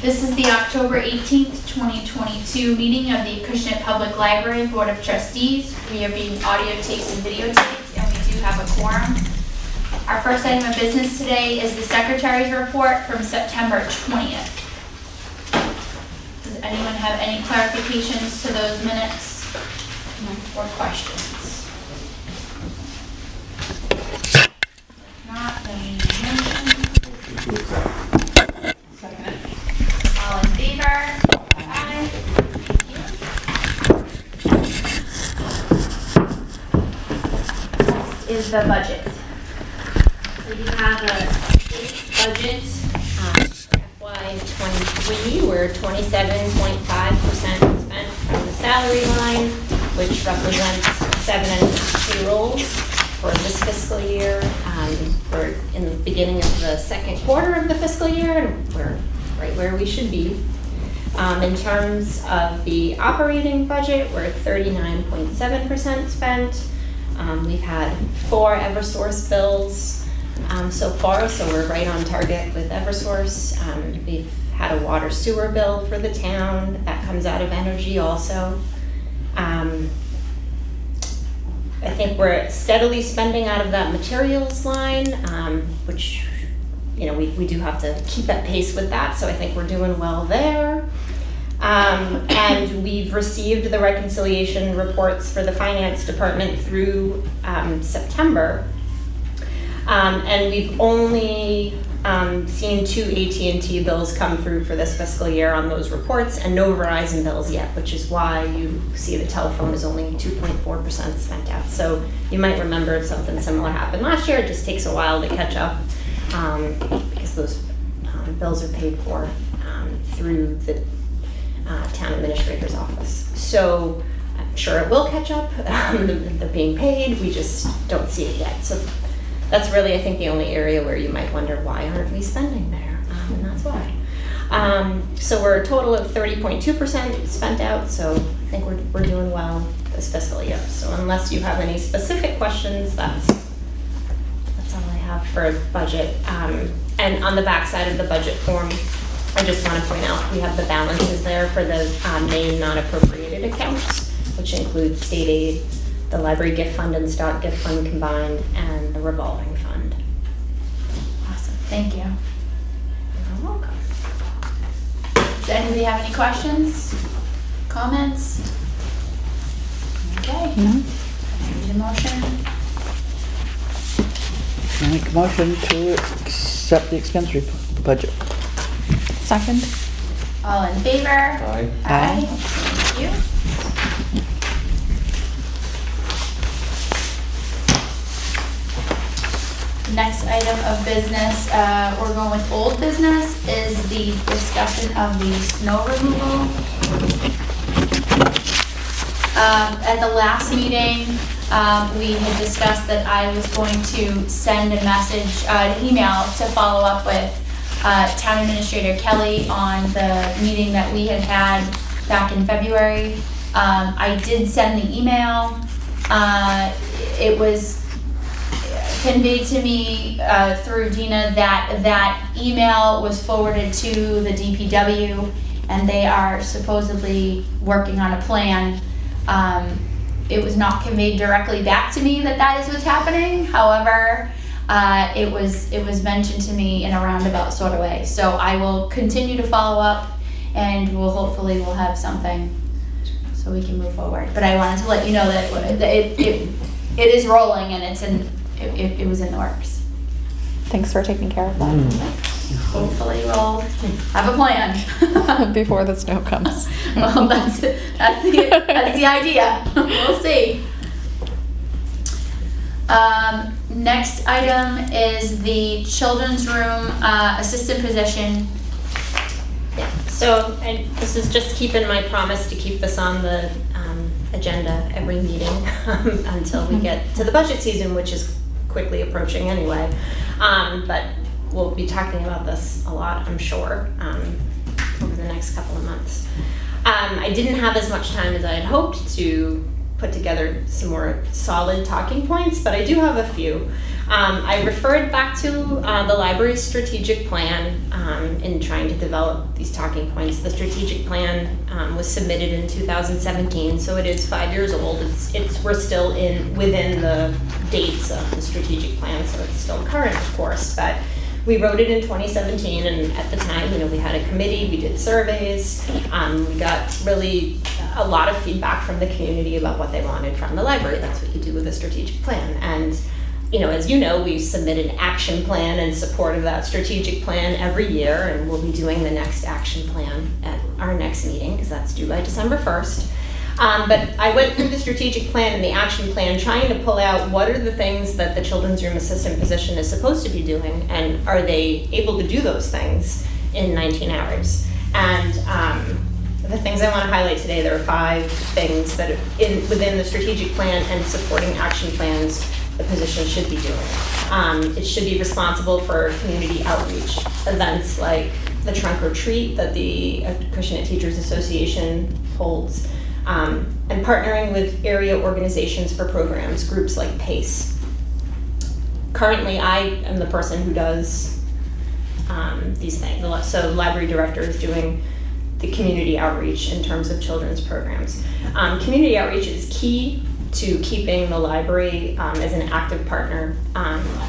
This is the October 18th, 2022 meeting of the Acushnet Public Library Board of Trustees. We are being audio taped and videotaped, and we do have a quorum. Our first item of business today is the Secretary's report from September 20th. Does anyone have any clarifications to those minutes or questions? If not, then we need a motion. Second. All in favor? Aye. Next is the budget. So you have a state budget FY23, we're 27.5% spent from the salary line, which represents 7.5 payrolls for this fiscal year. We're in the beginning of the second quarter of the fiscal year, and we're right where we should be. In terms of the operating budget, we're 39.7% spent. We've had 4 Eversource bills so far, so we're right on target with Eversource. We've had a water sewer bill for the town that comes out of energy also. I think we're steadily spending out of that materials line, which, you know, we do have to keep at pace with that, so I think we're doing well there. And we've received the reconciliation reports for the finance department through September. And we've only seen 2 AT&T bills come through for this fiscal year on those reports, and no Verizon bills yet, which is why you see the telephone is only 2.4% spent out. So you might remember something similar happened last year. It just takes a while to catch up because those bills are paid for through the town administrator's office. So I'm sure it will catch up. They're being paid. We just don't see it yet. So that's really, I think, the only area where you might wonder, why aren't we spending there? And that's why. So we're a total of 30.2% spent out, so I think we're doing well this fiscal year. So unless you have any specific questions, that's all I have for budget. And on the back side of the budget form, I just want to point out we have the balances there for the main non-appropriated accounts, which include state aid, the library gift fund and stock gift fund combined, and the revolving fund. Awesome, thank you. You're welcome. Does anybody have any questions, comments? Okay. No. Need a motion? I make a motion to accept the expense budget. Second. All in favor? Aye. Aye. Thank you. Next item of business, we're going with old business, is the discussion of the snow removal. At the last meeting, we had discussed that I was going to send a message, an email to follow up with Town Administrator Kelly on the meeting that we had back in February. I did send the email. It was conveyed to me through Dina that email was forwarded to the DPW, and they are supposedly working on a plan. It was not conveyed directly back to me that is what's happening. However, it was mentioned to me in a roundabout sort of way. So I will continue to follow up, and hopefully we'll have something so we can move forward. But I wanted to let you know that it is rolling, and it was in the works. Thanks for taking care of that Hopefully we'll have a plan. before the snow comes. Well, that's the idea. We'll see. Next item is the children's room assistant position. Yeah, so this is just keeping my promise to keep this on the agenda every meeting until we get to the budget season, which is quickly approaching anyway. But we'll be talking about this a lot, I'm sure, over the next couple of months. I didn't have as much time as I had hoped to put together some more solid talking points, but I do have a few. I referred back to the library's strategic plan in trying to develop these talking points. The strategic plan was submitted in 2017, so it is 5 years old. We're still within the dates of the strategic plan, so it's still current, of course. But we wrote it in 2017, and at the time, we had a committee, we did surveys, we got really a lot of feedback from the community about what they wanted from the library. That's what you do with a strategic plan. And as you know, we submit an action plan in support of that strategic plan every year, and we'll be doing the next action plan at our next meeting, because that's due by December 1st. But I went through the strategic plan and the action plan trying to pull out what are the things that the children's room assistant position is supposed to be doing, and are they able to do those things in 19 hours. And the things I want to highlight today, there are 5 things that within the strategic plan and supporting action plans the position should be doing. It should be responsible for community outreach events like the trunk or treat that the Acushnet Teachers Association holds, and partnering with area organizations for programs, groups like PACE. Currently, I am the person who does these things. So the library director is doing the community outreach in terms of children's programs. Community outreach is key to keeping the library as an active partner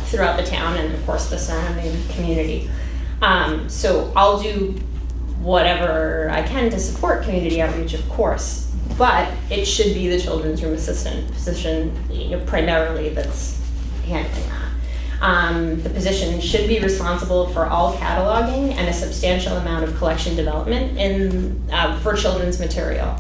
throughout the town and, of course, the surrounding community. So I'll do whatever I can to support community outreach, of course, but it should be the children's room assistant position primarily that's handling that. The position should be responsible for all cataloging and a substantial amount of collection development for children's material.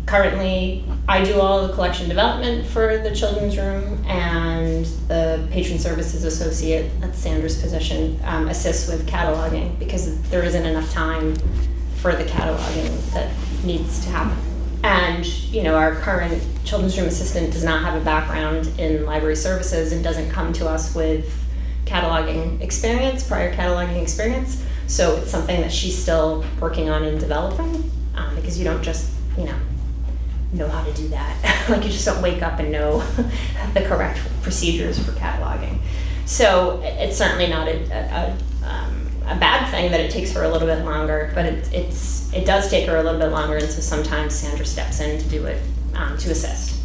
Currently, I do all the collection development for the children's room, and the Patron Services Associate, that's Sandra's position, assists with cataloging because there isn't enough time for the cataloging that needs to happen. And, our current children's room assistant does not have a background in library services and doesn't come to us with cataloging experience, prior cataloging experience. So it's something that she's still working on and developing, because you don't just, know how to do that. Like, you just don't wake up and know the correct procedures for cataloging. So it's certainly not a bad thing that it takes her a little bit longer, but it does take her a little bit longer, and so sometimes Sandra steps in to do it, to assist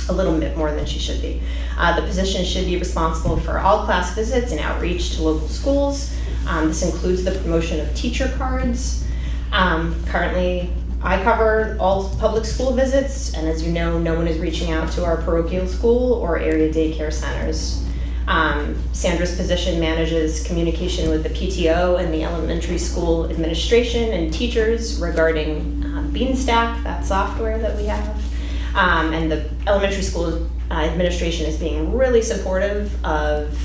a little bit more than she should be. The position should be responsible for all class visits and outreach to local schools. This includes the promotion of teacher cards. Currently, I cover all public school visits, and as you know, no one is reaching out to our parochial school or area daycare centers. Sandra's position manages communication with the PTO and the elementary school administration and teachers regarding Beanstack, that software that we have. And the elementary school administration is being really supportive of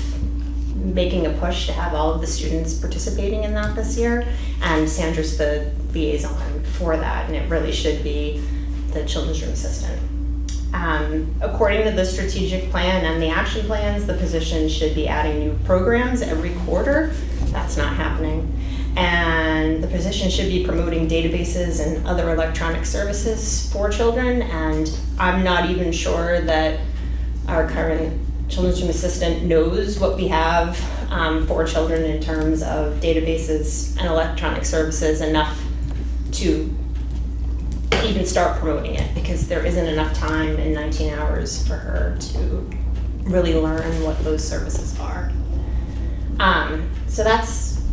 making a push to have all of the students participating in that this year, and Sandra's the liaison for that, and it really should be the children's room assistant. According to the strategic plan and the action plans, the position should be adding new programs every quarter. That's not happening. And the position should be promoting databases and other electronic services for children, and I'm not even sure that our current children's room assistant knows what we have for children in terms of databases and electronic services enough to even start promoting it, because there isn't enough time in 19 hours for her to really learn what those services are. So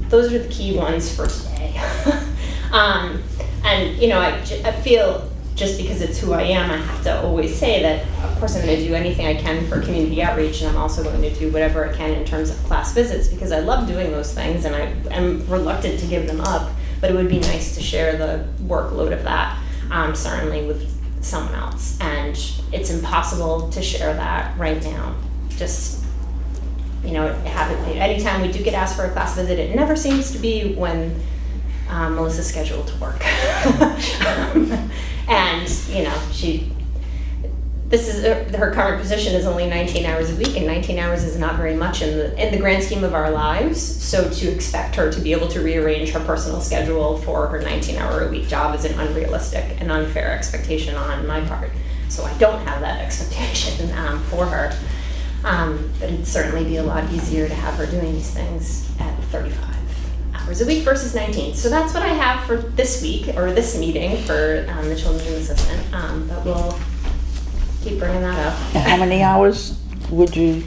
those are the key ones for today. And I feel, just because it's who I am, I have to always say that, of course, I'm going to do anything I can for community outreach, and I'm also going to do whatever I can in terms of class visits, because I love doing those things, and I am reluctant to give them up, but it would be nice to share the workload of that, certainly with someone else. And it's impossible to share that right now. Just, anytime we do get asked for a class visit, it never seems to be when Melissa's scheduled to work. And, her current position is only 19 hours a week, and 19 hours is not very much in the grand scheme of our lives. So to expect her to be able to rearrange her personal schedule for her 19-hour-a-week job is an unrealistic and unfair expectation on my part. So I don't have that expectation for her. But it'd certainly be a lot easier to have her doing these things at 35 hours a week versus 19. So that's what I have for this week, or this meeting, for the children's assistant. But we'll keep bringing that up. How many hours do you?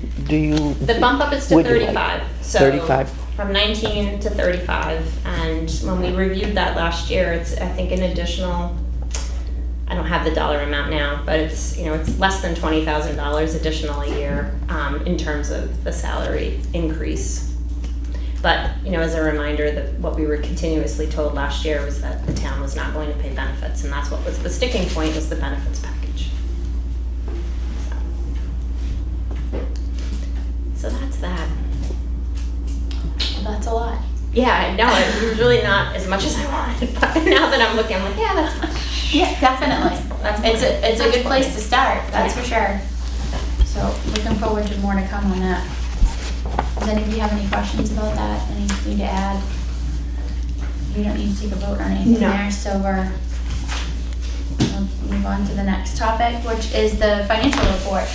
The bump up is to would you like? 35. So 35. From 19 to 35. And when we reviewed that last year, it's, I think, an additional, I don't have the dollar amount now, but it's, it's less than $20,000 additional a year in terms of the salary increase. But, as a reminder, that what we were continuously told last year was that the town was not going to pay benefits, and that's what was the sticking point, was the benefits package. So that's that. That's a lot. Yeah, no, it was really not as much as I wanted, but now that I'm looking, I'm like, yeah, that's fine. Yeah, definitely. It's a good place to start, that's for sure. So looking forward to more to come on that. Does anybody have any questions about that? Anything to add? We don't need to take a vote or anything No. there, so we'll move on to the next topic, which is the financial report.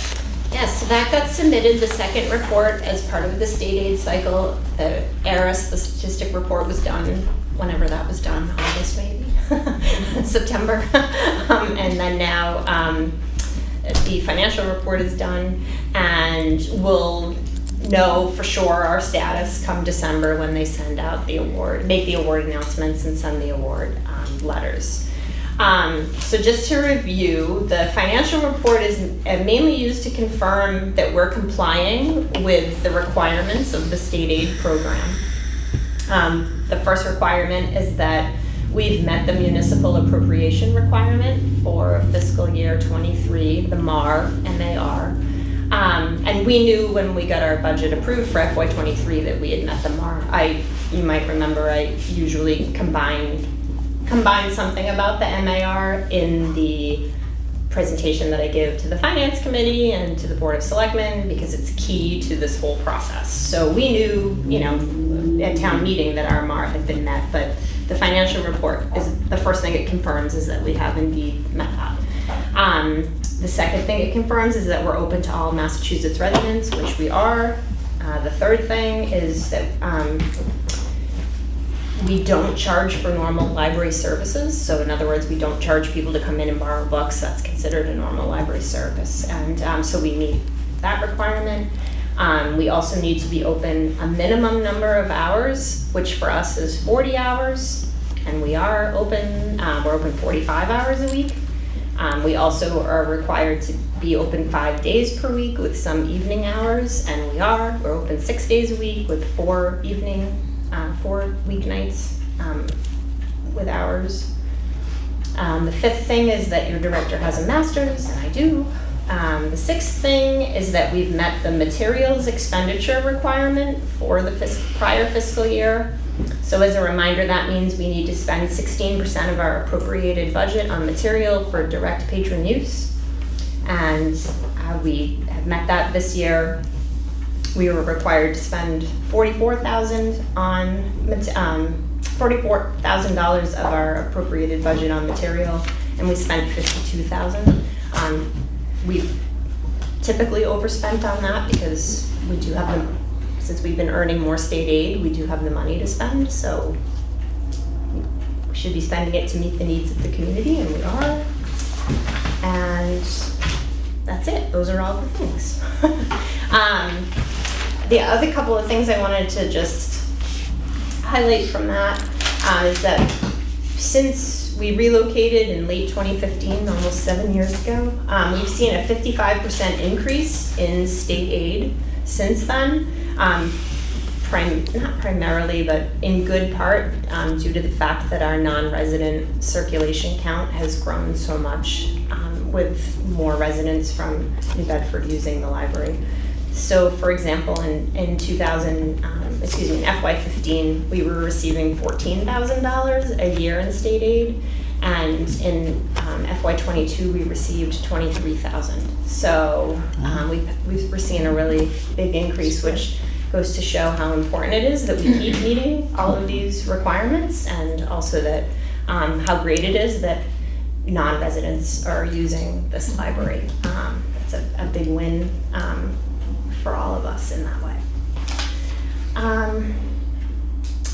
Yes, so that got submitted, the second report, as part of the state aid cycle. The ARIS, the statistic report, was done whenever that was done, August maybe, September. And then now the financial report is done, and we'll know for sure our status come December when they send out the award, make the award announcements and send the award letters. So just to review, the financial report is mainly used to confirm that we're complying with the requirements of the state aid program. The first requirement is that we've met the municipal appropriation requirement for fiscal year 23, the MAR. And we knew when we got our budget approved for FY23 that we had met the MAR. You might remember I usually combine something about the MAR in the presentation that I give to the Finance Committee and to the Board of Selectmen, because it's key to this whole process. So we knew, at town meeting that our MAR had been met, but the financial report is the first thing it confirms, is that we have indeed met that. The second thing it confirms is that we're open to all Massachusetts residents, which we are. The third thing is that we don't charge for normal library services. So in other words, we don't charge people to come in and borrow books. That's considered a normal library service. And so we meet that requirement. We also need to be open a minimum number of hours, which for us is 40 hours. And we are open, we're open 45 hours a week. We also are required to be open 5 days per week with some evening hours, and we're open 6 days a week with 4 weeknights with hours. The fifth thing is that your director has a master's, and I do. The sixth thing is that we've met the materials expenditure requirement for the prior fiscal year. So as a reminder, that means we need to spend 16% of our appropriated budget on material for direct patron use. And we have met that this year. We were required to spend $44,000 of our appropriated budget on material, and we spent $52,000. We've typically overspent on that because we do have the, since we've been earning more state aid, we do have the money to spend, so we should be spending it to meet the needs of the community, and we are. And that's it. Those are all the things. The other couple of things I wanted to just highlight from that is that since we relocated in late 2015, almost 7 years ago, we've seen a 55% increase in state aid since then. Not primarily, but in good part due to the fact that our non-resident circulation count has grown so much with more residents from New Bedford using the library. So for example, in FY15, we were receiving $14,000 a year in state aid, and in FY22 we received $23,000. So we're seeing a really big increase, which goes to show how important it is that we keep meeting all of these requirements, and also that how great it is that non-residents are using this library. That's a big win us in that way.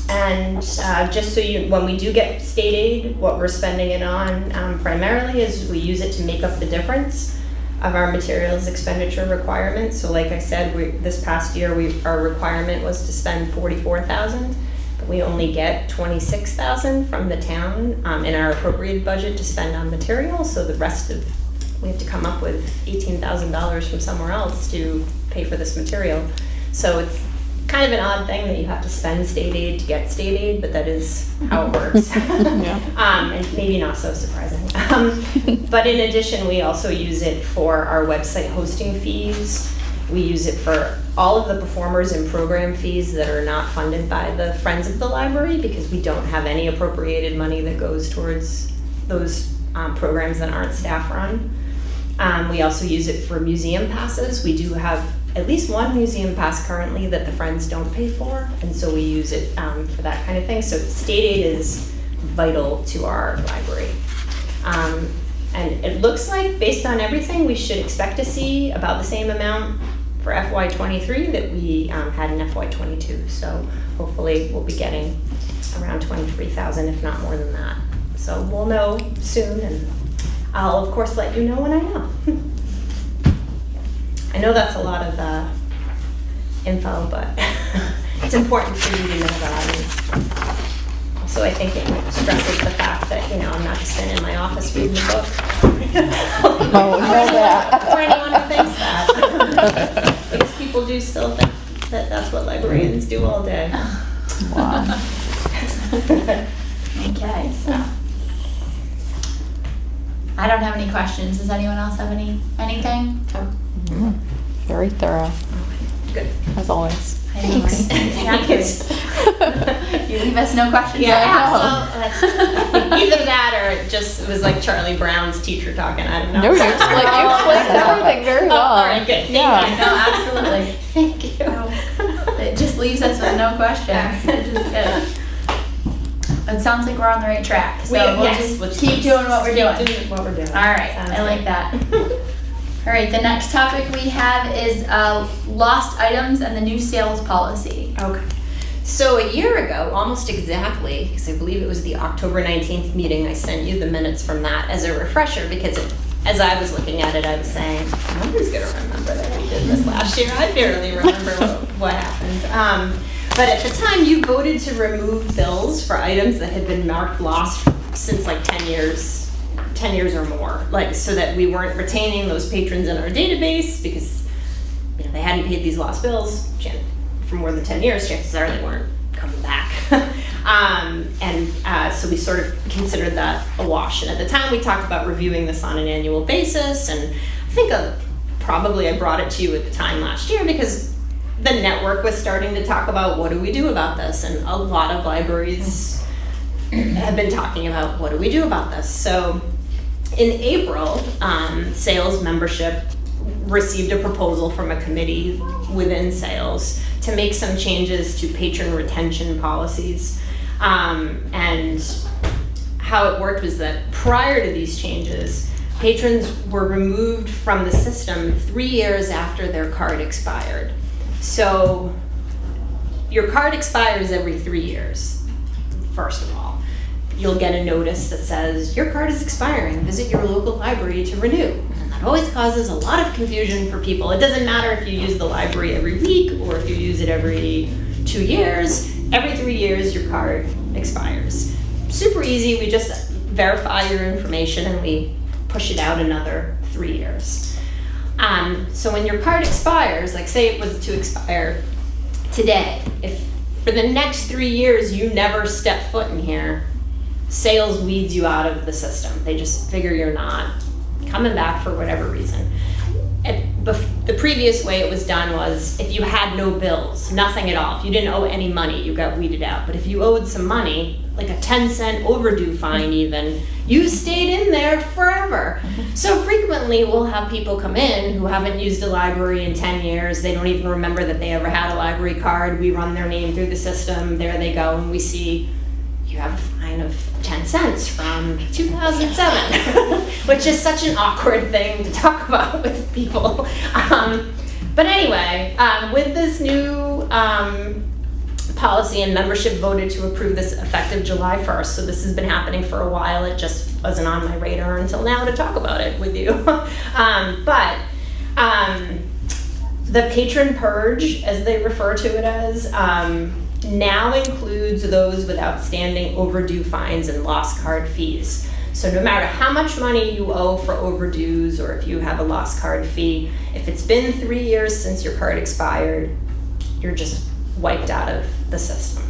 And just so you, when we do get state aid, what we're spending it on primarily is we use it to make up the difference of our materials expenditure requirements. So like I said, this past year, our requirement was to spend $44,000, but we only get $26,000 from the town in our appropriated budget to spend on materials. So the rest of, we have to come up with $18,000 from somewhere else to pay for this material. So it's kind of an odd thing that you have to spend state aid to get state aid, but that is how it works. And maybe not so surprising. But in addition, we also use it for our website hosting fees. We use it for all of the performers and program fees that are not funded by the Friends of the Library, because we don't have any appropriated money that goes towards those programs that aren't staff run. We also use it for museum passes. We do have at least one museum pass currently that the Friends don't pay for, and so we use it for that kind of thing. So state aid is vital to our library. And it looks like, based on everything, we should expect to see about the same amount for FY23 that we had in FY22. So hopefully we'll be getting around $23,000, if not more than that. So we'll know soon, and I'll of course let you know when I know. I know that's a lot of info, but it's important for you to know that. And also, I think it stresses the fact that, you know, I'm not just sitting in my office reading a book. Oh, know that. For anyone who thinks that. Because people do still think that that's what librarians do all day. Wow. Okay, so. I don't have any questions. Does anyone else have anything? Very thorough, Good. as always. I know, right? Thanks. You leave us no questions. Yeah, so either that or it was like Charlie Brown's teacher talking. I don't know. No, you explained everything very well. All right, good. Yeah. No, absolutely. Thank you. It just leaves us with no questions, which is good. It sounds like we're on the right track, so we'll just keep doing what we're doing. What we're doing. All right, Sounds I like good. that. All right, the next topic we have is lost items and the new sales policy. Okay. So a year ago, almost exactly, because I believe it was the October 19th meeting, I sent you the minutes from that as a refresher, because as I was looking at it, I was saying, no one's going to remember that we did this last year. I barely remember what happened. But at the time, you voted to remove bills for items that had been marked lost since like 10 years or more, like, so that we weren't retaining those patrons in our database because, you know, they hadn't paid these lost bills for more than 10 years. Chances are they weren't coming back. So we sort of considered that a wash. And at the time, we talked about reviewing this on an annual basis. And I think probably I brought it to you at the time last year because the network was starting to talk about what do we do about this, and a lot of libraries have been talking about what do we do about this. So in April, sales membership received a proposal from a committee within sales to make some changes to patron retention policies. And how it worked was that prior to these changes, patrons were removed from the system 3 years after their card expired. So your card expires every 3 years, first of all. You'll get a notice that says, your card is expiring, visit your local library to renew. And that always causes a lot of confusion for people. It doesn't matter if you use the library every week or if you use it every 2 years. Every 3 years, your card expires. Super easy, we just verify your information and we push it out another 3 years. So when your card expires, like say it was to expire today, if for the next 3 years you never step foot in here, sales weeds you out of the system. They just figure you're not coming back for whatever reason. The previous way it was done was if you had no bills, nothing at all, if you didn't owe any money, you got weeded out. But if you owed some money, like a 10-cent overdue fine even, you stayed in there forever. So frequently we'll have people come in who haven't used a library in 10 years. They don't even remember that they ever had a library card. We run their name through the system. There they go, and we see you have a fine of 10 cents from 2007, which is such an awkward thing to talk about with people. But anyway, with this new policy, and membership voted to approve this effective July 1st. So this has been happening for a while. It just wasn't on my radar until now to talk about it with you. The patron purge, as they refer to it as, now includes those with outstanding overdue fines and lost card fees. So no matter how much money you owe for overdues, or if you have a lost card fee, if it's been 3 years since your card expired, you're just wiped out of the system.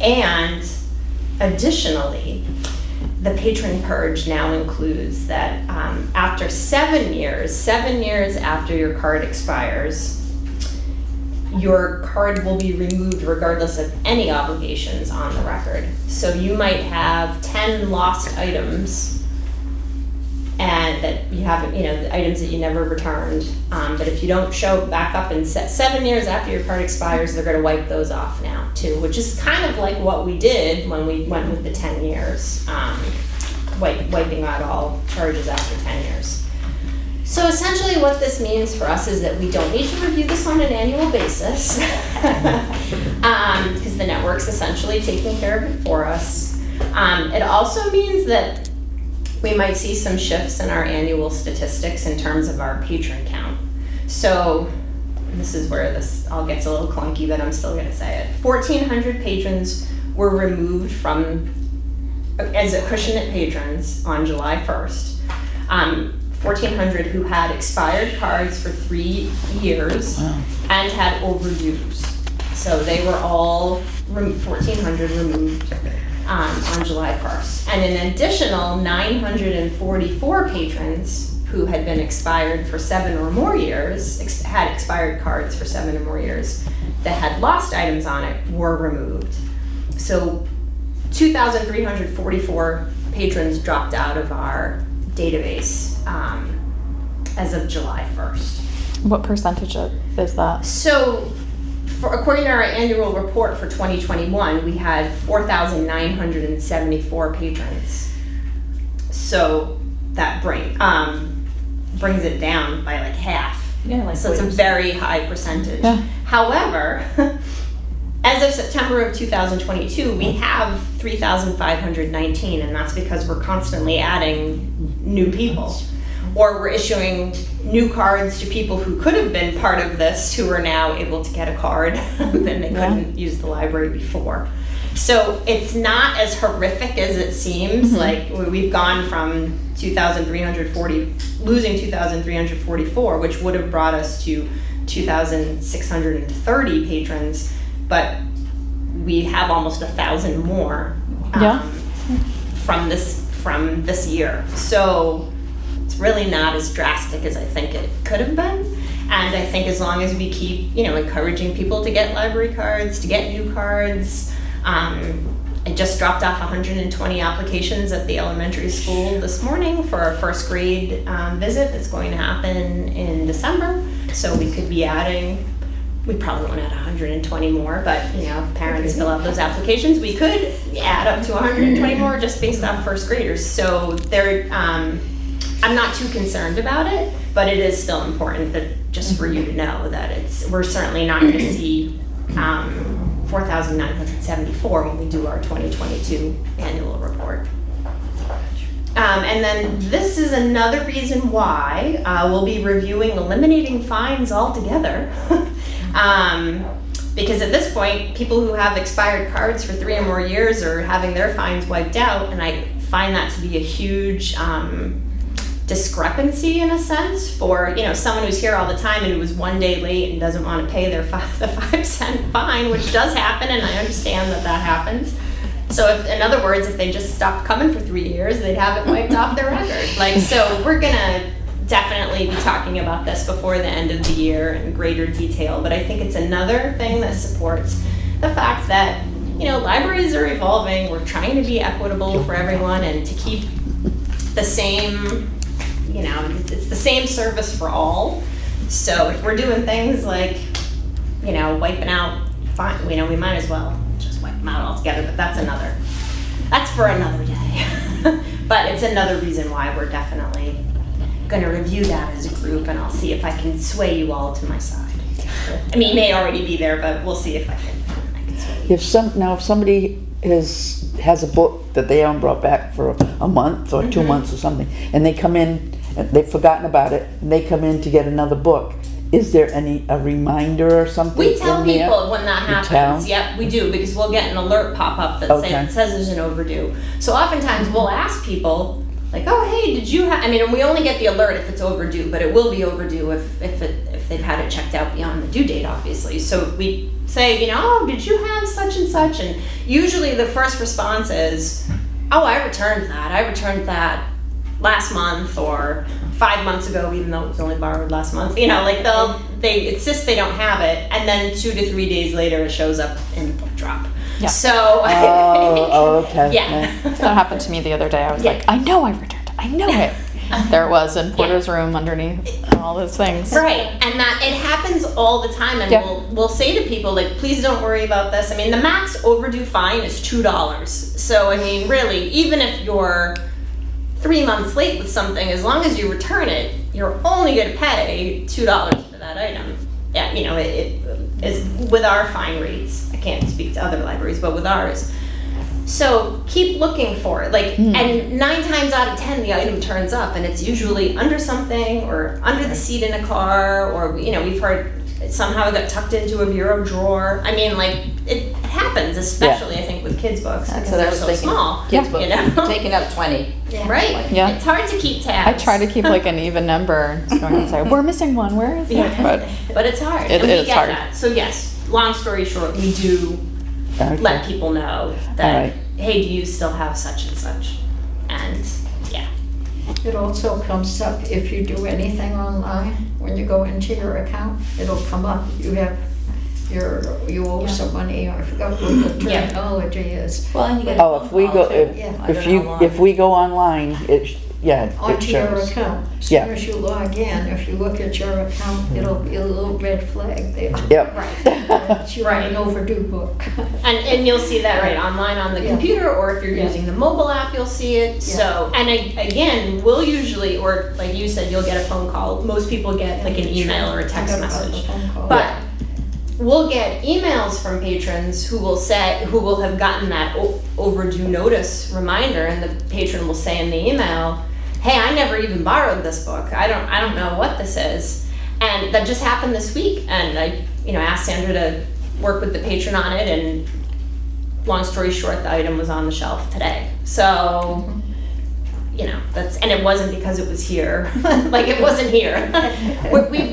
And additionally, the patron purge now includes that after 7 years after your card expires, your card will be removed regardless of any obligations on the record. So you might have 10 lost items, and that you haven't, the items that you never returned. But if you don't show back up in 7 years after your card expires, they're going to wipe those off now too, which is kind of like what we did when we went with the 10 years, wiping out all charges after 10 years. So essentially what this means for us is that we don't need to review this on an annual basis because the network's essentially taking care of it for us. It also means that we might see some shifts in our annual statistics in terms of our patron count. So this is where this all gets a little clunky, but I'm still going to say it. 1,400 patrons were removed as Acushnet patrons on July 1st. 1,400 who had expired cards for 3 years and had overdues. So they were all 1,400 removed on July 1st. And an additional 944 patrons who had been expired for 7 or more years, had expired cards for 7 or more years, that had lost items on it were removed. So 2,344 patrons dropped out of our database as of July 1st. What percentage is that? So, according to our annual report for 2021, we had 4,974 patrons. So that brings it down by like half. Yeah, like so it's a very high percentage. Yeah. However, as of September of 2022, we have 3,519, and that's because we're constantly adding new people. Or we're issuing new cards to people who could have been part of this, who are now able to get a card and they couldn't use the library before. So it's not as horrific as it seems. Like we've gone from losing 2,344, which would have brought us to 2,630 patrons, but we have almost 1,000 more from this year. So it's really not as drastic as I think it could have been. And I think as long as we keep, encouraging people to get library cards, to get new cards. I just dropped off 120 applications at the elementary school this morning for our first grade visit that's going to happen in December. So we could be adding, we probably won't add 120 more, but if parents fill out those applications, we could add up to 120 more just based off first graders. So I'm not too concerned about it, but it is still important that just for you to know that we're certainly not going to see 4,974 when we do our 2022 annual report. And then this is another reason why we'll be reviewing eliminating fines altogether. Because at this point, people who have expired cards for 3 or more years are having their fines wiped out, and I find that to be a huge discrepancy in a sense for someone who's here all the time and who was 1 day late and doesn't want to pay the 5-cent fine, which does happen, and I understand that happens. So in other words, if they just stopped coming for 3 years, they'd have it wiped off their record. So we're gonna definitely be talking about this before the end of the year in greater detail, but I think it's another thing that supports the fact that libraries are evolving. We're trying to be equitable for everyone and to keep the same, it's the same service for all. So if we're doing things like, wiping out fine, we might as well just wipe them out altogether, but that's for another day. But it's another reason why we're definitely gonna review that as a group, and I'll see if I can sway you all to my side. I mean, it may already be there, but we'll see if I can sway you. If somebody has a book that they haven't brought back for a month or 2 months or something, and they come in, and they've forgotten about it, and they come in to get another book, is there a reminder or something We tell in there? people when that You happens. tell? Yep, we do, because we'll get an alert pop up that Okay. says there's an overdue. So oftentimes we'll ask people, like, oh, hey, did you have, I mean, and we only get the alert if it's overdue, but it will be overdue if they've had it checked out beyond the due date, obviously. So we say, you know, oh, did you have such and such? And usually the first response is, oh, I returned that last month or 5 months ago, even though it was only borrowed last month. You know, like they insist they don't have it, and then 2 to 3 days later it shows up in the book drop. Yeah. So Oh, okay. yeah. That happened to me the other day. I was Yeah. like, I know I returned it. I know it. There it was in Porter's room underneath and all those things. Right, and that it happens all the time, and Yeah. we'll say to people, like, please don't worry about this. I mean, the max overdue fine is $2. So I mean, really, even if you're 3 months late with something, as long as you return it, you're only going to pay $2 for that item. Yeah, you know, it is with our fine rates. I can't speak to other libraries, but with ours. So keep looking for it. Like, and 9 times out of 10, the item turns up, and it's usually under something or under the seat in a car, or, you know, we've heard somehow it got tucked into a bureau drawer. I mean, like, it happens, especially I think with kids' books, That's because what I they're was so thinking. small. Kids' You book, know? taking up 20. Right. Yeah. It's hard to keep tabs. I try to keep like an even number. Just going and say, we're missing one. Where is it? Yeah. But It's hard. It and we is get hard. that. So yes, long story short, we do Okay. let people know that, Alright. hey, do you still have such and such? And yeah. It also comes up if you do anything online, when you go into your account, it'll come up, you owe some money, I forgot what the Yeah. terminology is. Well, and you get. Oh, if we go, Yeah. if we go online, it Onto your shows. account. As Yeah. soon as you log in, if you look at your account, it'll be a little red flag there. Yep. That you're Right. an overdue book. And you'll see that right online on the Yeah. computer, or if you're Yeah. using the mobile app, you'll see it. Yeah. So, and again, we'll usually, or like you said, you'll get a phone call. Most people get like an email or a text Forgot about the message. phone call. But we'll get emails from patrons who will have gotten that overdue notice reminder, and the patron will say in the email, hey, I never even borrowed this book. I don't know what this is. And that just happened this week, and I asked Sandra to work with the patron on it, and long story short, the item was on the shelf today. So and it wasn't because it was here. Like, it wasn't here.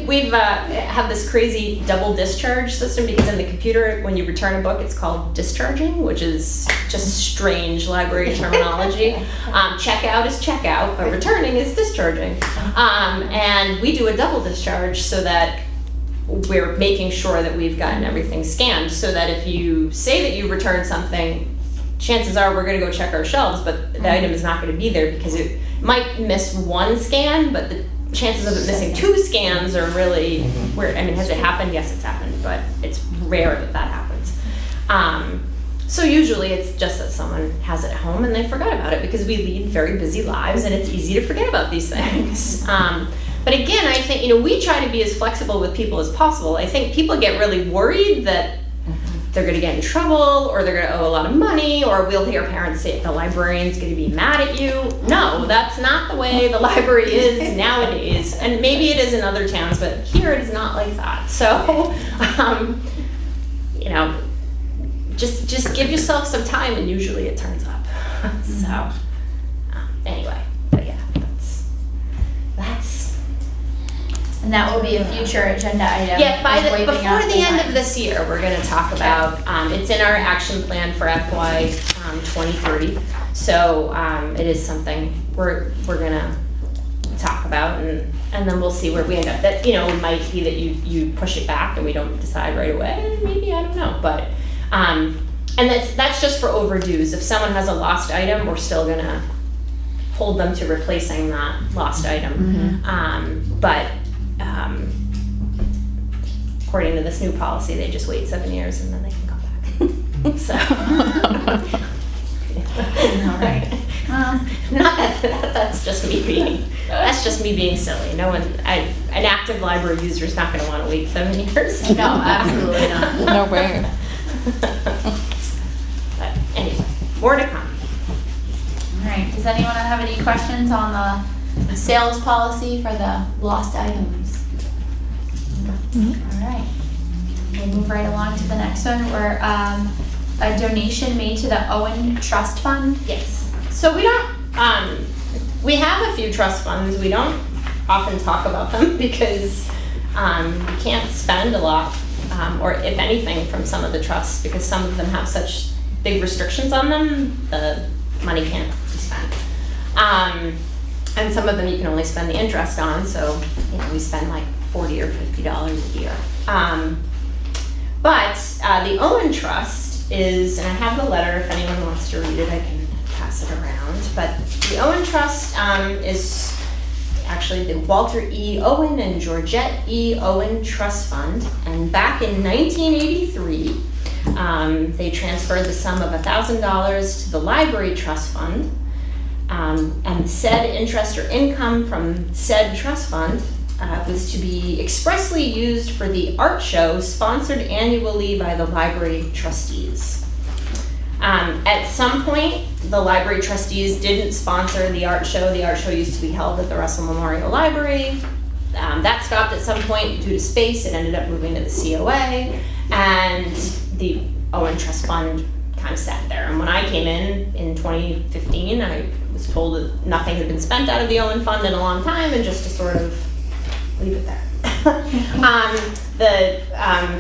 We've have this crazy double discharge system, because in the computer, when you return a book, it's called discharging, which is just strange library terminology. Checkout is checkout, but returning is discharging. And we do a double discharge so that we're making sure that we've gotten everything scanned, so that if you say that you returned something, chances are we're going to go check our shelves, but the item is not going to be there, because it might miss one scan, but the chances of it missing 2 scans are really weird. I mean, has it happened? Yes, it's happened, but it's rare that happens. So usually it's just that someone has it at home and they forgot about it, because we lead very busy lives and it's easy to forget about these things. But again, I think, we try to be as flexible with people as possible. I think people get really worried that they're going to get in trouble, or they're going to owe a lot of money, or we'll hear parents say the librarian's going to be mad at you. No, that's not the way the library is nowadays. And maybe it is in other towns, but here it is not like that. So, just give yourself some time, and usually it turns up. So, anyway, but yeah, that's. And that will be a future agenda item. Yeah, is waiving before out the end of fines. this year, we're gonna talk about, it's in our action plan for FY 2030. So, it is something we're gonna talk about, and then we'll see where we end up. That, it might be that you push it back and we don't decide right away, maybe, I don't know, but, and that's just for overdues. If someone has a lost item, we're still gonna hold them to replacing that lost item. But according to this new policy, they just wait 7 years and then they can come back. So, All right. not that that's just me being That's just me being silly. No one, an active library user is not going to want to wait 7 years. No, absolutely not. No way. But anyway, more to come. All right, does anyone have any questions on the sales policy for the lost items? All right, we'll move right along to the next one, where a donation made to the Owen Trust Fund. Yes. So we don't, we have a few trust funds. We don't often talk about them because we can't spend a lot, or if anything, from some of the trusts, because some of them have such big restrictions on them, the money can't be spent. And some of them you can only spend the interest on, so we spend like $40 or $50 a year. But the Owen Trust is, and I have the letter if anyone wants to read it, I can pass it around. But the Owen Trust is actually the Walter E. Owen and Georgette E. Owen Trust Fund. And back in 1983, they transferred the sum of $1,000 to the Library Trust Fund. And said interest or income from said trust fund was to be expressly used for the art show sponsored annually by the library trustees. At some point, the library trustees didn't sponsor the art show. The art show used to be held at the Russell Memorial Library. That stopped at some point due to space. It ended up moving to the COA, and the Owen Trust Fund kind of sat there. And when I came in 2015, I was told that nothing had been spent out of the Owen Fund in a long time, and just to sort of leave it there. The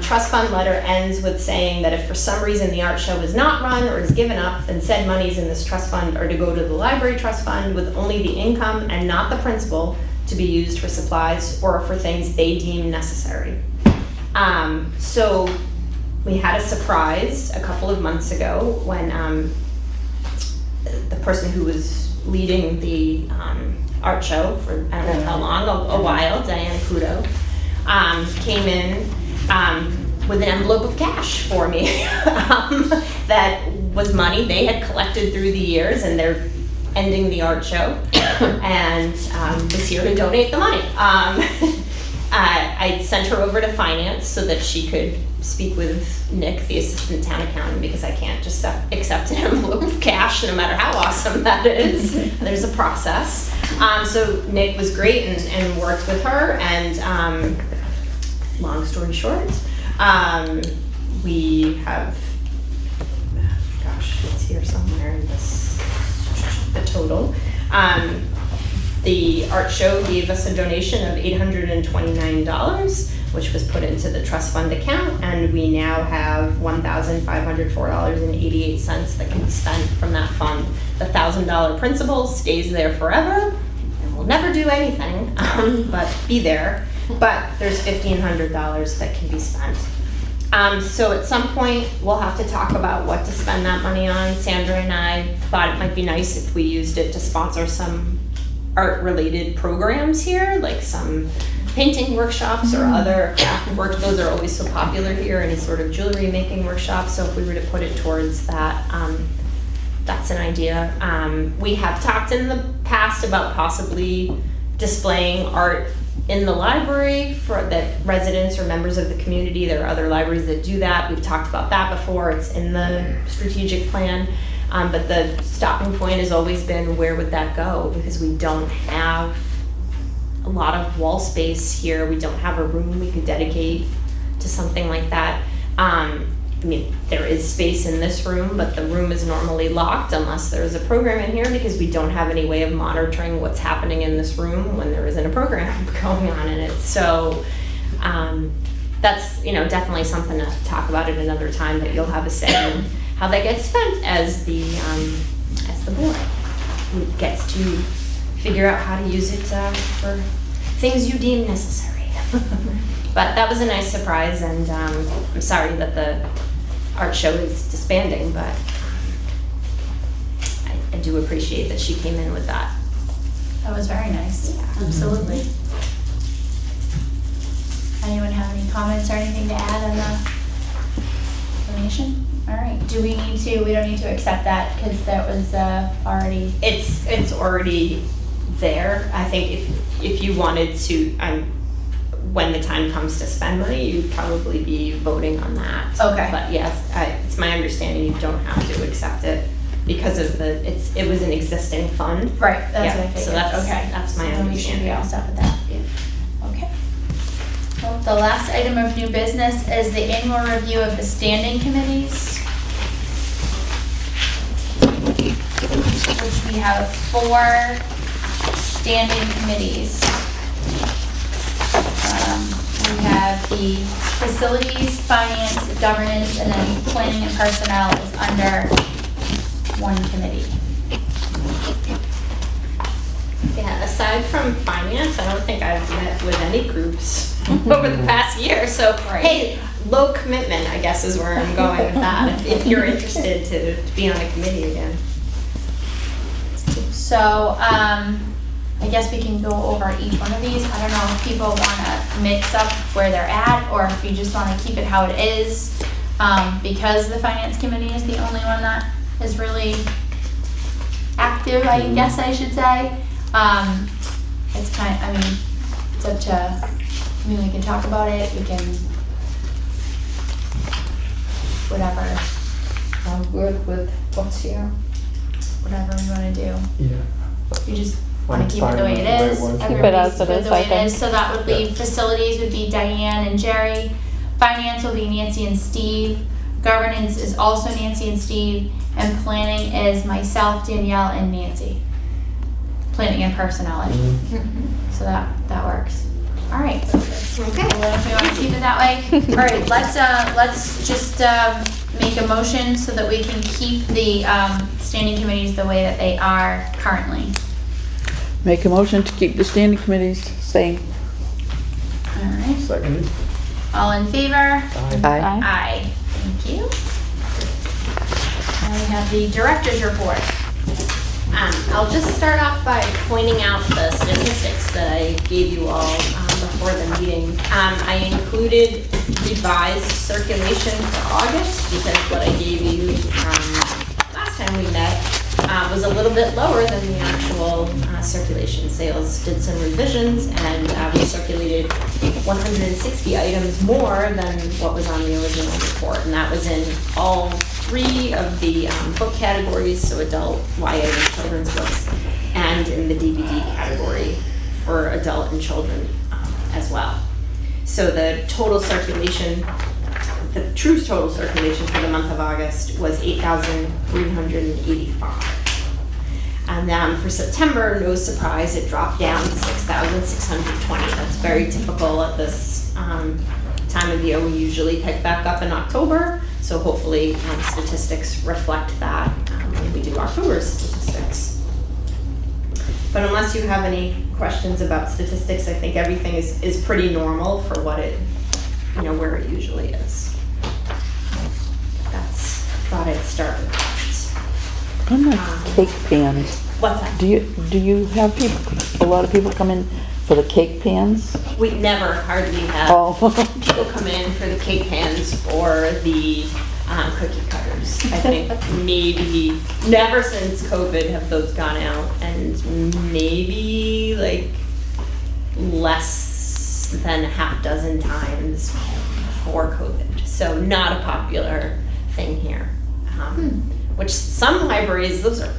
trust fund letter ends with saying that if for some reason the art show is not run or is given up, then said monies in this trust fund are to go to the library trust fund with only the income and not the principal to be used for supplies or for things they deem necessary. So we had a surprise a couple of months ago when the person who was leading the art show for I don't know how long, a while, Diane Kudo, came in with an envelope of cash for me that was money they had collected through the years, and they're ending the art show and was here to donate the money. I sent her over to finance so that she could speak with Nick, the assistant town accountant, because I can't just accept an envelope of cash no matter how awesome that is. There's a process. So Nick was great and worked with her, and long story short, we have, gosh, it's here somewhere in the total. The art show gave us a donation of $829, which was put into the trust fund account, and we now have $1,504.88 that can be spent from that fund. The $1,000 principal stays there forever and will never do anything but be there, but there's $1,500 that can be spent. So at some point, we'll have to talk about what to spend that money on. Sandra and I thought it might be nice if we used it to sponsor some art-related programs here, like some painting workshops or other craft work. Those are always so popular here, any sort of jewelry making workshops. So if we were to put it towards that, that's an idea. We have talked in the past about possibly displaying art in the library for that residents or members of the community. There are other libraries that do that. We've talked about that before. It's in the strategic plan. But the stopping point has always been, where would that go? Because we don't have a lot of wall space here. We don't have a room we could dedicate to something like that. I mean, there is space in this room, but the room is normally locked unless there's a program in here, because we don't have any way of monitoring what's happening in this room when there isn't a program going on in it. So that's, definitely something to talk about at another time, that you'll have a say in how that gets spent as the board who gets to figure out how to use it for things you deem necessary. But that was a nice surprise, and I'm sorry that the art show is disbanding, but I do appreciate that she came in with that. That was very nice. Absolutely. Anyone have any comments or anything to add on the donation? All right. Do we need to? We don't need to accept that because that was already. It's already there. I think if you wanted to, when the time comes to spend money, you'd probably be voting on that. Okay. But yes, it's my understanding you don't have to accept it because of it was an existing fund. Right, that's Yeah, what I figured. so that's- Okay. that's my So then we should be understanding. all set with that. Okay. Well, the last item of new business is the annual review of the standing committees, which we have 4 standing committees. We have the facilities, finance, governance, and then planning and personnel is under one committee. Yeah, aside from finance, I don't think I've met with any groups over the past year. So, Right. hey, low commitment, I guess, is where I'm going with that. If you're interested to be on a committee again. So, I guess we can go over each one of these. I don't know if people want to mix up where they're at, or if you just want to keep it how it is. Because the finance committee is the only one that is really active, I guess I should say. It's it's up to, we can talk about it, we can, whatever, I'm good with what's here. whatever we want to do. Yeah. You just want I'm to keep it the way fine it with is. the way it was. Keep it as Everybody's it good is, the way I it think. is. So that would leave Yeah. facilities would be Diane and Jerry. Finance will be Nancy and Steve. Governance is also Nancy and Steve. And planning is myself, Danielle, and Nancy. Planning and personnel, I mean. So that works. All right. Okay. Well, if we want to keep it that way. All right, let's just make a motion so that we can keep the standing committees the way that they are currently. Make a motion to keep the standing committees same. All right. Seconded. All in favor? Aye. Aye. Aye. Thank you. Now we have the director's report. I'll just start off by pointing out the statistics that I gave you all before the meeting. I included revised circulation for August because what I gave you last time we met was a little bit lower than the actual circulation. Sales did some revisions and we circulated 160 items more than what was on the original report, and that was in all 3 of the book categories, so adult, YA, and children's books, and in the DVD category for adult and children as well. So the total circulation, the true total circulation for the month of August was 8,385. And for September, no surprise, it dropped down to 6,620. That's very typical at this time of year. We usually pick back up in October, so hopefully statistics reflect that when we do October's statistics. But unless you have any questions about statistics, I think everything is pretty normal for what it, where it usually is. Thought I'd start with that. On the cake pans, What's that? do you have a lot of people come in for the cake pans? We never hardly have Oh, people come in for the cake pans or the cookie cutters. I think maybe never since COVID have those gone out, and maybe like less than a half dozen times before COVID. So not a popular thing here. Which some libraries, those are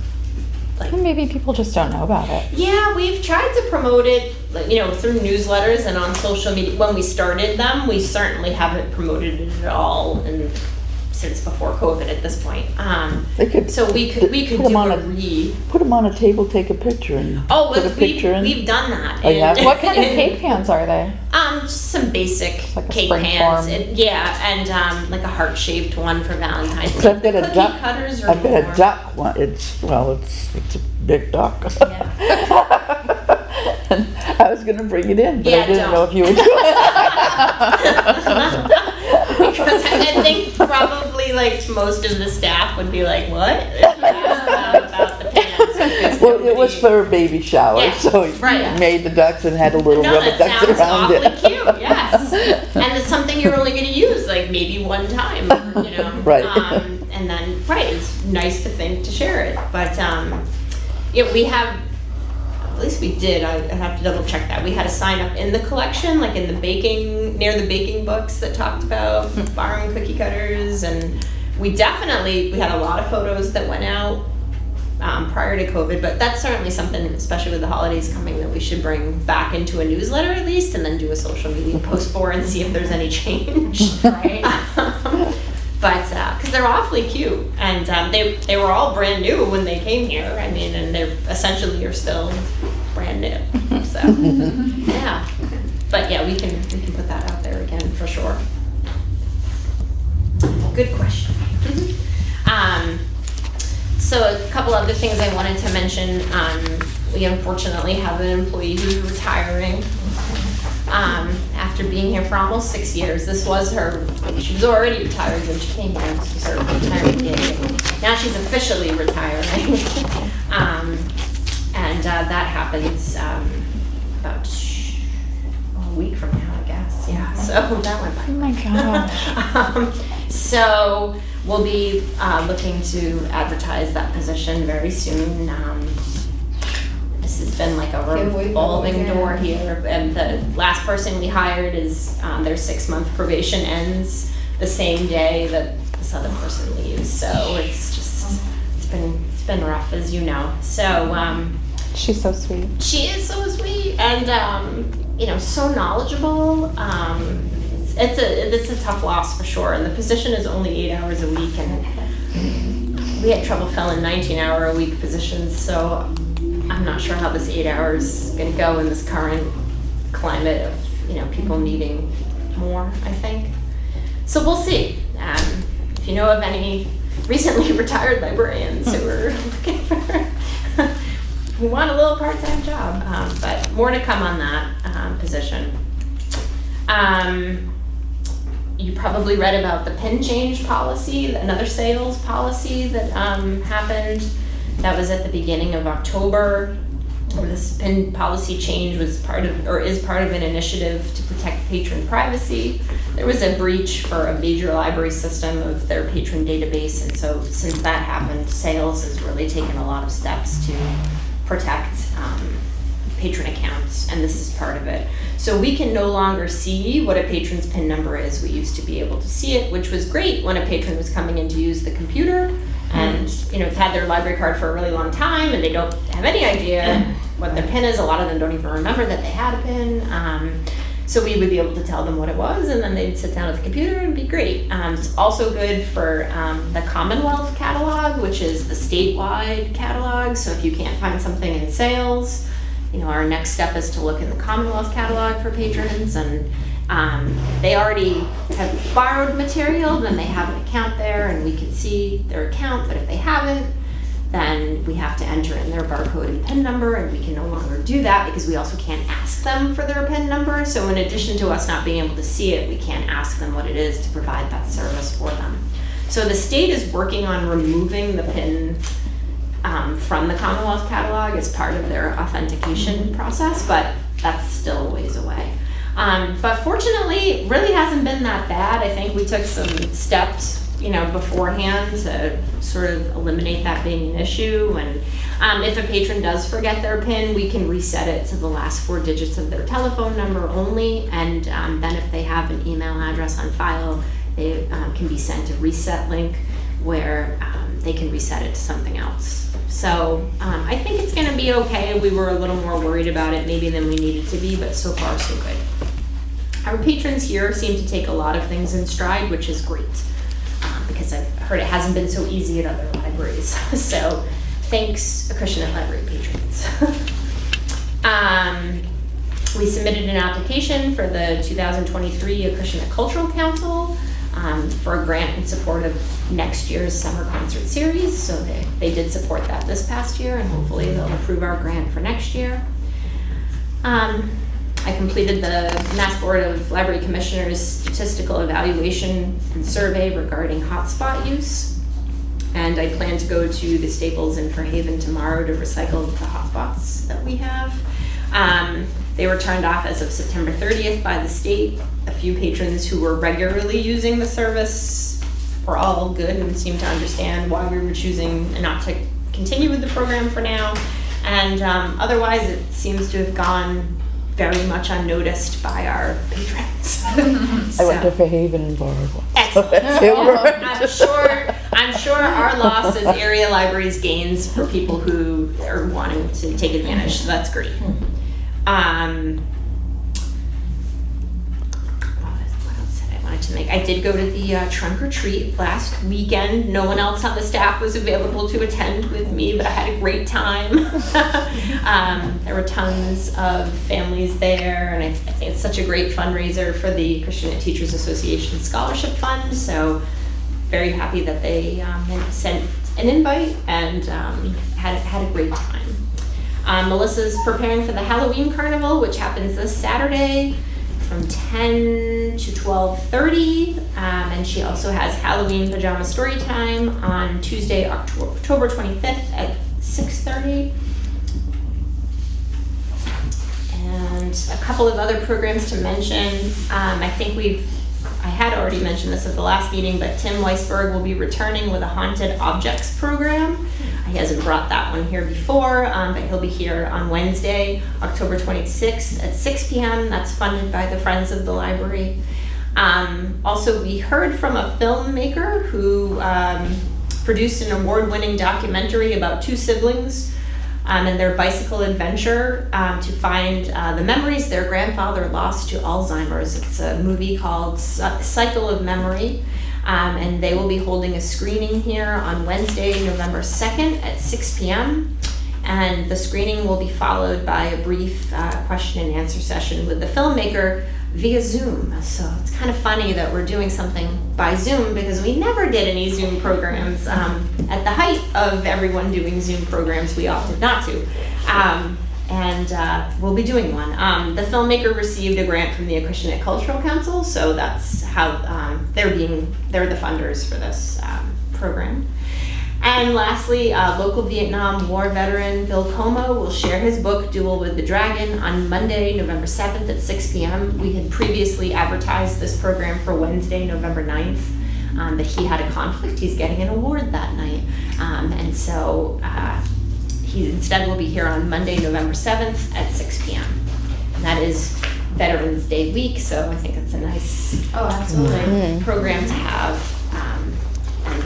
like, Maybe people just don't know about it. yeah, we've tried to promote it, through newsletters and on social media. When we started them, we certainly haven't promoted it at all since before COVID at this point. they could. So we could put do them on a read. Put them on a table, take a picture and Oh, put a picture in. we've done that. Oh, yeah? And- What kind of cake pans are they? Just some basic Like a cake spring pans. form. And like a heart-shaped one for Valentine's Day. So I've got a Cookie duck, cutters are I've got more. a duck one, it's a big duck. And I was gonna bring it in, but Yeah, I didn't know don't. if you would do it. Because I think probably like most of the staff would be like, what? If you ask about the pants. because Well, it was nobody- for a baby shower, Yeah, so right. he made the ducks and had a little No, rubber that ducks sounds around awfully it. cute, yes. And it's something you're only gonna use like maybe one time, Right. And then, right, it's nice to think to share it, but, yeah, we have, least we did. I'd have to double check that. We had a sign up in the collection, like in the baking, near the baking books that talked about borrowing cookie cutters. And we had a lot of photos that went out prior to COVID, but that's certainly something, especially with the holidays coming, that we should bring back into a newsletter at least, and then do a social media post for and see if there's any change. Right. But because they're awfully cute, and they were all brand new when they came here. I mean, and they're essentially are still brand new. So yeah, but yeah, we can put that out there again for sure. Good question. So a couple other things I wanted to mention. We unfortunately have an employee who's retiring. After being here for almost 6 years. This was she was already retired when she came here. This was her retirement gig. Now she's officially retiring. And that happens about a week from now, I guess. Yeah, so that went by. Oh my God. So we'll be looking to advertise that position very soon. This has been like a revolving door here, and the last person we hired is their 6-month probation ends the same day that this other person leaves. So it's been rough, as you know. So She's so sweet. she is so sweet, and so knowledgeable. It's a tough loss for sure, and the position is only 8 hours a week, and we had trouble filling 19-hour-a-week positions. So I'm not sure how this 8 hours is going to go in this current climate of, people needing more, I think. So we'll see. If you know of any recently retired librarians who are looking for, who want a little part-time job, but more to come on that position. You probably read about the PIN change policy, another sales policy that happened. That was at the beginning of October. This PIN policy change was is part of an initiative to protect patron privacy. There was a breach for a major library system of their patron database, and so since that happened, sales has really taken a lot of steps to protect patron accounts, and this is part of it. So we can no longer see what a patron's PIN number is. We used to be able to see it, which was great when a patron was coming in to use the computer and have had their library card for a really long time and they don't have any idea what their PIN is. A lot of them don't even remember that they had a PIN. So we would be able to tell them what it was, and then they'd sit down at the computer and be great. It's also good for the Commonwealth catalog, which is the statewide catalog. So if you can't find something in sales, our next step is to look in the Commonwealth catalog for patrons, and if they already have borrowed material, then they have an account there and we can see their account. But if they haven't, then we have to enter in their barcode and PIN number, and we can no longer do that because we also can't ask them for their PIN number. So in addition to us not being able to see it, we can't ask them what it is to provide that service for them. So the state is working on removing the PIN from the Commonwealth catalog as part of their authentication process, but that's still a ways away. But fortunately, it really hasn't been that bad. I think we took some steps, beforehand to sort of eliminate that being an issue. And if a patron does forget their PIN, we can reset it to the last 4 digits of their telephone number only. And then if they have an email address on file, they can be sent a reset link where they can reset it to something else. So I think it's going to be okay. We were a little more worried about it maybe than we needed to be, but so far so good. Our patrons here seem to take a lot of things in stride, which is great, because I've heard it hasn't been so easy at other libraries. So thanks, Acushnet Library patrons. We submitted an application for the 2023 Acushnet Cultural Council for a grant in support of next year's summer concert series. So they did support that this past year, and hopefully they'll approve our grant for next year. I completed the Mass Board of Library Commissioners statistical evaluation and survey regarding hotspot use. And I plan to go to the Staples in Fairhaven tomorrow to recycle the hotspots that we have. They were turned off as of September 30th by the state. A few patrons who were regularly using the service were all good and seemed to understand why we were choosing not to continue with the program for now. And otherwise, it seems to have gone very much unnoticed by our patrons. I went to Fairhaven and borrowed one. Excellent. It worked. I'm sure our loss is area libraries gains for people who are wanting to take advantage, so that's great. What else did I wanted to make? I did go to the trunk or treat last weekend. No one else on the staff was available to attend with me, but I had a great time. There were tons of families there, and I think it's such a great fundraiser for the Acushnet Teachers Association Scholarship Fund. So very happy that they sent an invite and had a great time. Melissa's preparing for the Halloween Carnival, which happens this Saturday from 10 to 12:30, and she also has Halloween pajama story time on Tuesday, October 25th at 6:30. And a couple of other programs to mention. I had already mentioned this at the last meeting, but Tim Weisberg will be returning with a haunted objects program. He hasn't brought that one here before, but he'll be here on Wednesday, October 26th at 6 p.m. That's funded by the Friends of the Library. Also, we heard from a filmmaker who produced an award-winning documentary about two siblings and their bicycle adventure to find the memories their grandfather lost to Alzheimer's. It's a movie called Cycle of Memory. And they will be holding a screening here on Wednesday, November 2nd at 6 p.m. And the screening will be followed by a brief question and answer session with the filmmaker via Zoom. So it's kind of funny that we're doing something by Zoom because we never did any Zoom programs. At the height of everyone doing Zoom programs, we opted not to. And we'll be doing one. The filmmaker received a grant from the Acushnet Cultural Council, so that's how they're the funders for this program. And lastly, local Vietnam War veteran Bill Como will share his book Duel with the Dragon on Monday, November 7th at 6 p.m. We had previously advertised this program for Wednesday, November 9th, but he had a conflict. He's getting an award that night, and so he instead will be here on Monday, November 7th at 6 p.m. And that is Veterans Day week, so I think it's a nice program to have. And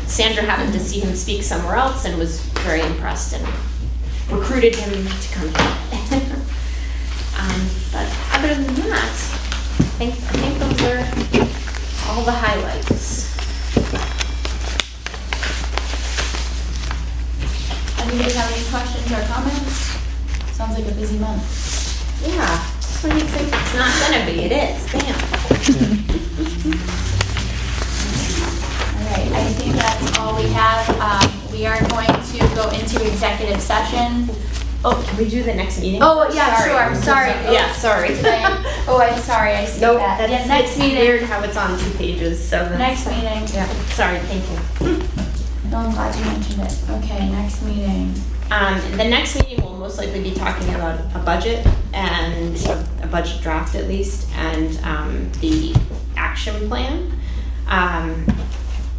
Sandra happened to see him speak somewhere else and was very impressed and recruited him to come here. But other than that, I think those are all the highlights. Anybody have any questions or comments? Sounds like a busy month. Yeah, just when you think it's not gonna be, it is. Bam. All right, I think that's all we have. We are going to go into executive session. Oh, can we do the next meeting? Oh, yeah, sure, sorry. Yeah, sorry. I'm sorry, I see No, that. Yeah, it's weird how it's on 2 pages, so that's... Next meeting. Yeah, sorry, thank you. No, I'm glad you mentioned it. Okay, next meeting. The next meeting will most likely be talking about a budget and a budget draft at least, and the action plan.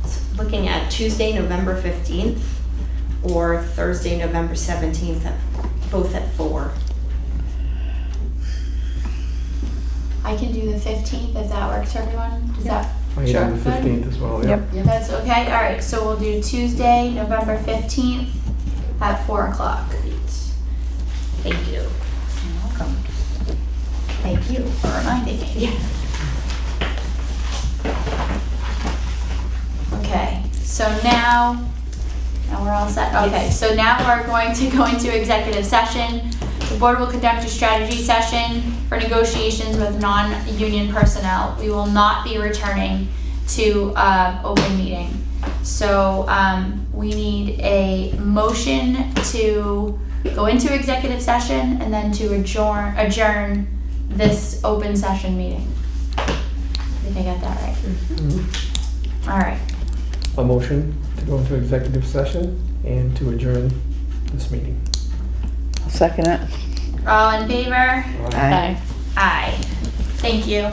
So looking at Tuesday, November 15th or Thursday, November 17th, both at 4. I can do the 15th if that works for everyone. Does that? I can do the 15th as well, yeah. Yep. That's okay? All right, so we'll do Tuesday, November 15th at 4 o'clock. Thank you. You're welcome. Thank you for reminding me. Yeah. Okay, so now we're all set? Okay, so now we're going to go into executive session. The board will conduct a strategy session for negotiations with non-union personnel. We will not be returning to open meeting. So we need a motion to go into executive session and then to adjourn this open session meeting. I think I got that right. Mhm. All right. A motion to go into executive session and to adjourn this meeting. I'll second it. All in favor? Aye. Aye. Thank you.